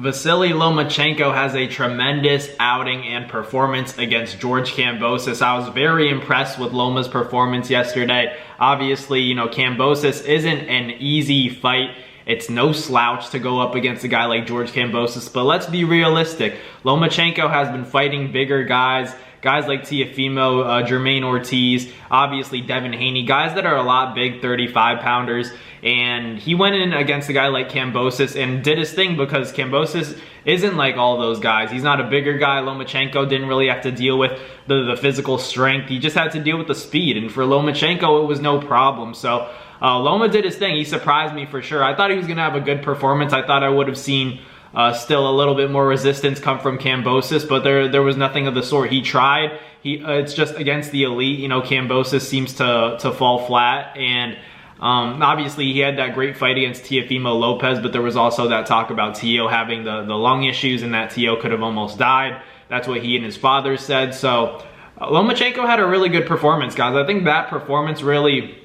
Vasily Lomachenko has a tremendous outing and performance against George Kambosos. I was very impressed with Loma's performance yesterday. Obviously, Kambosos isn't an easy fight. It's no slouch to go up against a guy like George Kambosos, but let's be realistic. Lomachenko has been fighting bigger guys like Teofimo, Jermaine Ortiz, obviously Devin Haney, guys that are a lot big 35-pounders. And he went in against a guy like Kambosos and did his thing because Kambosos isn't like all those guys. He's not a bigger guy. Lomachenko didn't really have to deal with the physical strength. He just had to deal with the speed. And for Lomachenko, it was no problem. So Loma did his thing. He surprised me for sure. I thought he was going to have a good performance. I thought I would have seen still a little bit more resistance come from Kambosos, but there was nothing of the sort. He tried. It's just against the elite. Kambosos seems to fall flat. And obviously, he had that great fight against Teofimo Lopez, but there was also that talk about Teo having the lung issues and that Teo could have almost died. That's what he and his father said. So Lomachenko had a really good performance, guys. I think that performance really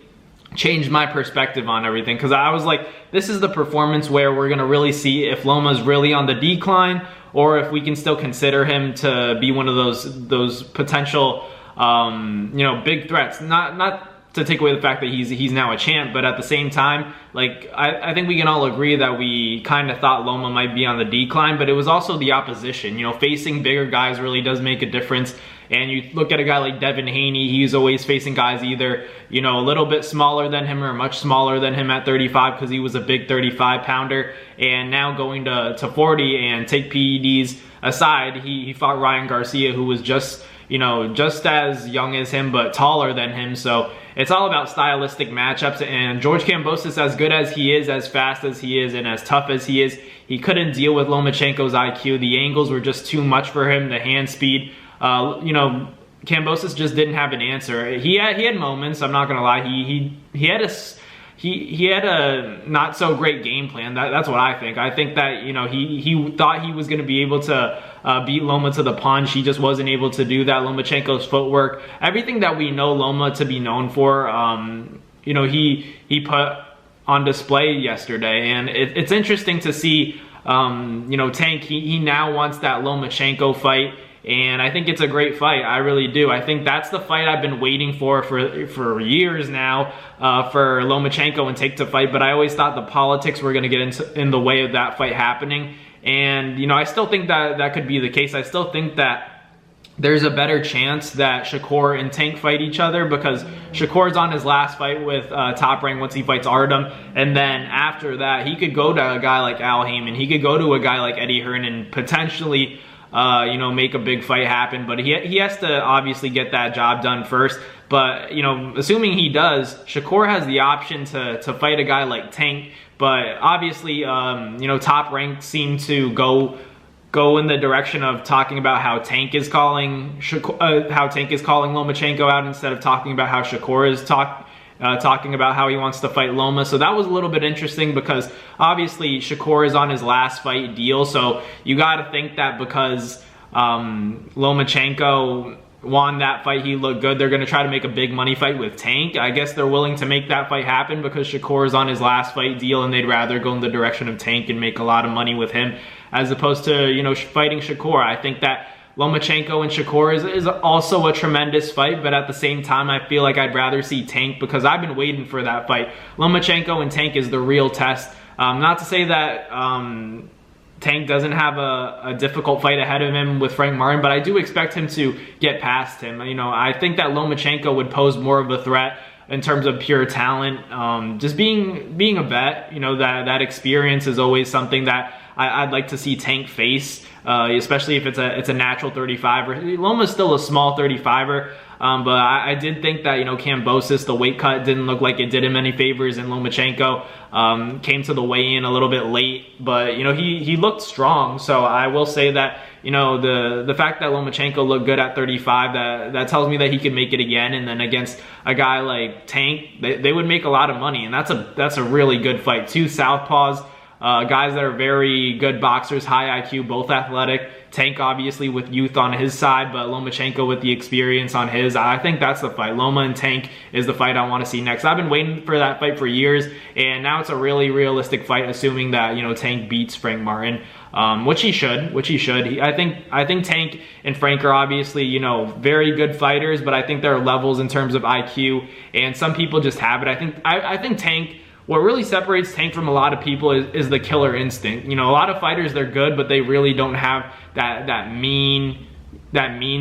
changed my perspective on everything, because I was like, this is the performance where we're going to really see if Loma's really on the decline or if we can still consider him to be one of those potential big threats. Not to take away the fact that he's now a champ, but at the same time, like I think we can all agree that we kind of thought Loma might be on the decline, but it was also the opposition. Facing bigger guys really does make a difference. And you look at a guy like Devin Haney, he's always facing guys either, a little bit smaller than him or much smaller than him at 35 because he was a big 35-pounder. And now going to 40 and take PEDs aside, he fought Ryan Garcia, who was just as young as him but taller than him. So it's all about stylistic matchups. And George Kambosos, as good as he is, as fast as he is, and as tough as he is, he couldn't deal with Lomachenko's IQ. The angles were just too much for him, the hand speed. Kambosos just didn't have an answer. He had moments, I'm not gonna lie. He had a not so great game plan. That's what I think. I think that he thought he was gonna be able to beat Loma to the punch. He just wasn't able to do that. Lomachenko's footwork, everything that we know Loma to be known for, he put on display yesterday. And it's interesting to see, Tank, he now wants that Lomachenko fight. And I think it's a great fight. I really do. I think that's the fight I've been waiting for years now, for Lomachenko and Tank to fight. But I always thought the politics were going to get in the way of that fight happening. And, I still think that could be the case. I still think that there's a better chance that Shakur and Tank fight each other, because Shakur's on his last fight with Top Rank once he fights Artem. And then after that, he could go to a guy like Al Heyman. He could go to a guy like Eddie Hearn and potentially make a big fight happen, but he has to obviously get that job done first. But, assuming he does, Shakur has the option to fight a guy like Tank. But obviously, Top Rank seemed to go in the direction of talking about how Tank is calling Lomachenko out instead of talking about how Shakur is talking about how he wants to fight Loma. So that was a little bit interesting, because obviously Shakur is on his last fight deal. So you got to think that because Lomachenko won that fight, he looked good, they're going to try to make a big money fight with Tank. I guess they're willing to make that fight happen because Shakur is on his last fight deal, and they'd rather go in the direction of Tank and make a lot of money with him as opposed to, fighting Shakur. I think that Lomachenko and Shakur is also a tremendous fight, but at the same time, I feel like I'd rather see Tank, because I've been waiting for that fight. Lomachenko and Tank is the real test. Not to say that Tank doesn't have a difficult fight ahead of him with Frank Martin, but I do expect him to get past him. I think that Lomachenko would pose more of a threat in terms of pure talent. Just being a vet, that experience is always something that I'd like to see Tank face, especially if it's a natural 35er. Loma's still a small 35er, but I did think that Kambosos, the weight cut didn't look like it did him any favors, and Lomachenko came to the weigh-in a little bit late, but he looked strong. So I will say that the fact that Lomachenko looked good at 35, that tells me that he could make it again. And then against a guy like Tank, they would make a lot of money, and that's a really good fight. Two southpaws. guys that are very good boxers, high IQ, both athletic. Tank obviously with youth on his side, but Lomachenko with the experience on his. I think that's the fight. Loma and Tank is the fight I want to see next. I've been waiting for that fight for years, and now it's a really realistic fight, assuming that, you know, Tank beats Frank Martin, which he should. I think Tank and Frank are obviously, you know, very good fighters, but I think there are levels in terms of IQ, and some people just have it. I think Tank. What really separates Tank from a lot of people is the killer instinct. You know, a lot of fighters, they're good, but they really don't have that mean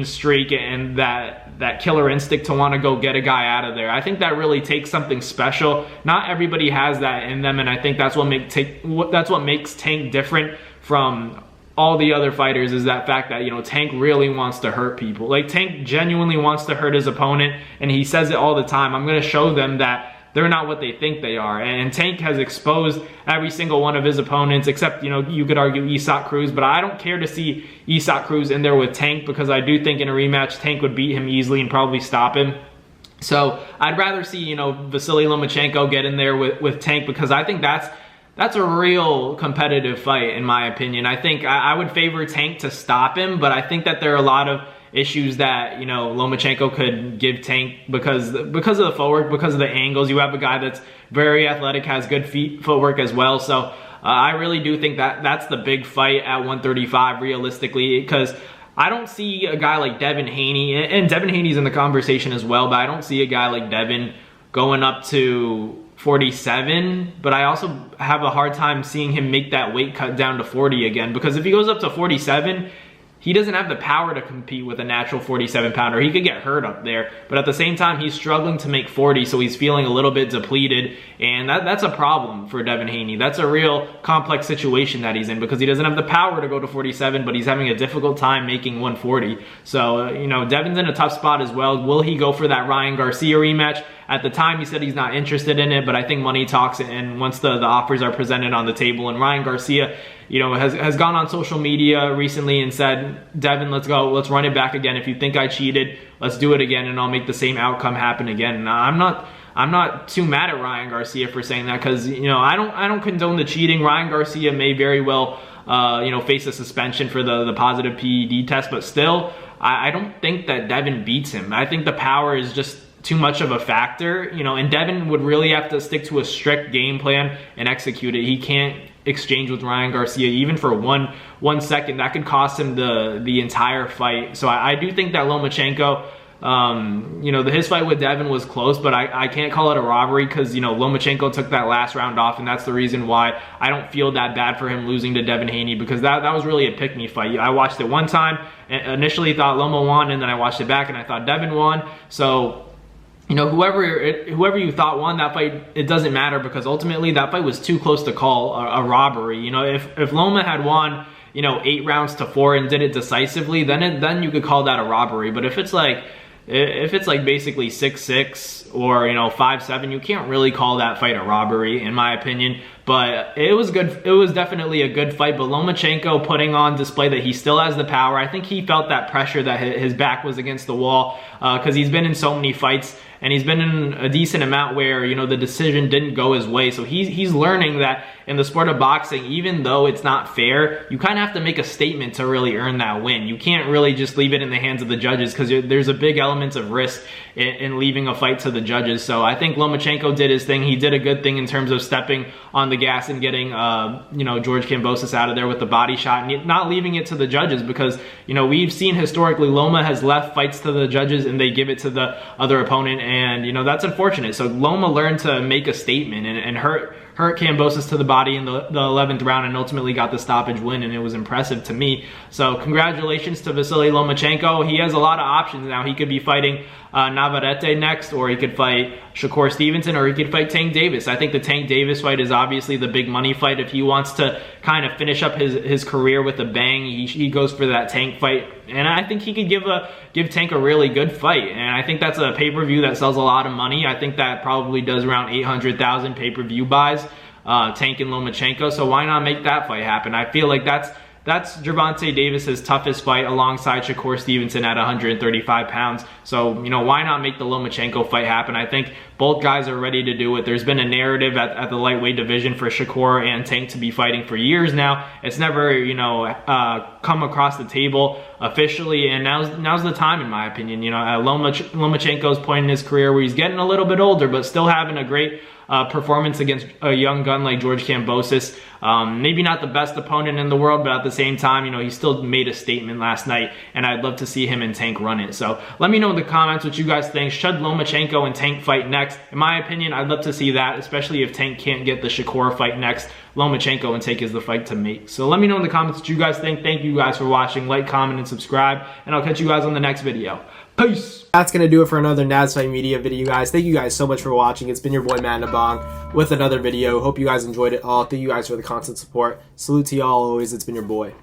streak and that killer instinct to want to go get a guy out of there. I think that really takes something special. Not everybody has that in them, and I think that's what makes Tank different from all the other fighters, is that fact that, you know, Tank really wants to hurt people. Like, Tank genuinely wants to hurt his opponent, and he says it all the time. I'm going to show them that they're not what they think they are. And Tank has exposed every single one of his opponents, except, you know, you could argue Isaac Cruz, but I don't care to see Isaac Cruz in there with Tank, because I do think in a rematch, Tank would beat him easily and probably stop him. So I'd rather see, you know, Vasily Lomachenko get in there with Tank, because I think that's a real competitive fight, in my opinion. I think I would favor Tank to stop him, but I think that there are a lot of issues that, you know, Lomachenko could give Tank because of the footwork, because of the angles. You have a guy that's very athletic, has good footwork as well. So I really do think that's the big fight at 135 realistically, because I don't see a guy like Devin Haney, and Devin Haney's in the conversation as well, but I don't see a guy like Devin going up to 47, but I also have a hard time seeing him make that weight cut down to 40 again, because if he goes up to 47, he doesn't have the power to compete with a natural 47-pounder. He could get hurt up there, but at the same time, he's struggling to make 40, so he's feeling a little bit depleted, and that's a problem for Devin Haney. That's a real complex situation that he's in, because he doesn't have the power to go to 47, but he's having a difficult time making 140. So, you know, Devin's in a tough spot as well. Will he go for that Ryan Garcia rematch? At the time, he said he's not interested in it, but I think money talks, and once the offers are presented on the table, and Ryan Garcia, you know, has gone on social media recently and said, Devin, let's go, let's run it back again. If you think I cheated, let's do it again, and I'll make the same outcome happen again. And I'm not too mad at Ryan Garcia for saying that, because, you know, I don't condone the cheating. Ryan Garcia may very well, you know, face a suspension for the positive PED test, but still, I don't think that Devin beats him. I think the power is just too much of a factor, you know, and Devin would really have to stick to a strict game plan and execute it. He can't exchange with Ryan Garcia even for one second. That could cost him the entire fight. So I do think that Lomachenko, you know, his fight with Devin was close, but I can't call it a robbery, because, you know, Lomachenko took that last round off, and that's the reason why I don't feel that bad for him losing to Devin Haney, because that was really a pick-me fight. I watched it one time, and initially thought Loma won, and then I watched it back and I thought Devin won. So, you know, whoever you thought won that fight, it doesn't matter, because ultimately that fight was too close to call a robbery. You know, if Loma had won, you know, 8 rounds to 4 and did it decisively, then you could call that a robbery. But if it's like basically 6-6 or, you know, 5-7, you can't really call that fight a robbery, in my opinion. But it was good. It was definitely a good fight. But Lomachenko putting on display that he still has the power. I think he felt that pressure, that his back was against the wall, because he's been in so many fights, and he's been in a decent amount where, you know, the decision didn't go his way. So he's learning that in the sport of boxing, even though it's not fair, you kind of have to make a statement to really earn that win. You can't really just leave it in the hands of the judges, because there's a big element of risk in leaving a fight to the judges. So I think Lomachenko did his thing. He did a good thing in terms of stepping on the gas and getting, you know, George Kambosos out of there with the body shot, and not leaving it to the judges, because, you know, we've seen historically Loma has left fights to the judges and they give it to the other opponent, and, you know, that's unfortunate. So Loma learned to make a statement and hurt Kambosos to the body in the 11th round, and ultimately got the stoppage win, and it was impressive to me. So congratulations to Vasily Lomachenko. He has a lot of options now. He could be fighting Navarrete next, or he could fight Shakur Stevenson, or he could fight Tank Davis. I think the Tank Davis fight is obviously the big money fight. If he wants to kind of finish up his career with a bang, he goes for that Tank fight, and I think he could give Tank a really good fight. And I think that's a pay-per-view that sells a lot of money. I think that probably does around 800,000 pay-per-view buys, Tank and Lomachenko. So why not make that fight happen? I feel like that's that's Gervonta Davis's toughest fight alongside Shakur Stevenson at 135 pounds. So, you know, why not make the Lomachenko fight happen? I think both guys are ready to do it. There's been a narrative at the lightweight division for Shakur and Tank to be fighting for years now. It's never, you know, come across the table officially, and now's the time, in my opinion. You know, Lomachenko's point in his career where he's getting a little bit older, but still having a great performance against a young gun like George Kambosos. Maybe not the best opponent in the world, but at the same time, you know, he still made a statement last night, and I'd love to see him and Tank run it. So let me know in the comments what you guys think. Should Lomachenko and Tank fight next? In my opinion, I'd love to see that, especially if Tank can't get the Shakur fight next. Lomachenko and Tank is the fight to make. So let me know in the comments what you guys think. Thank you guys for watching. Like, comment, and subscribe, and I'll catch you guys on the next video. Peace! That's going to do it for another Fight Media video, guys. Thank you guys so much for watching. It's been your boy, Matt Nabong, with another video. Hope you guys enjoyed it all. Thank you guys for the constant support. Salute to y'all always. It's been your boy.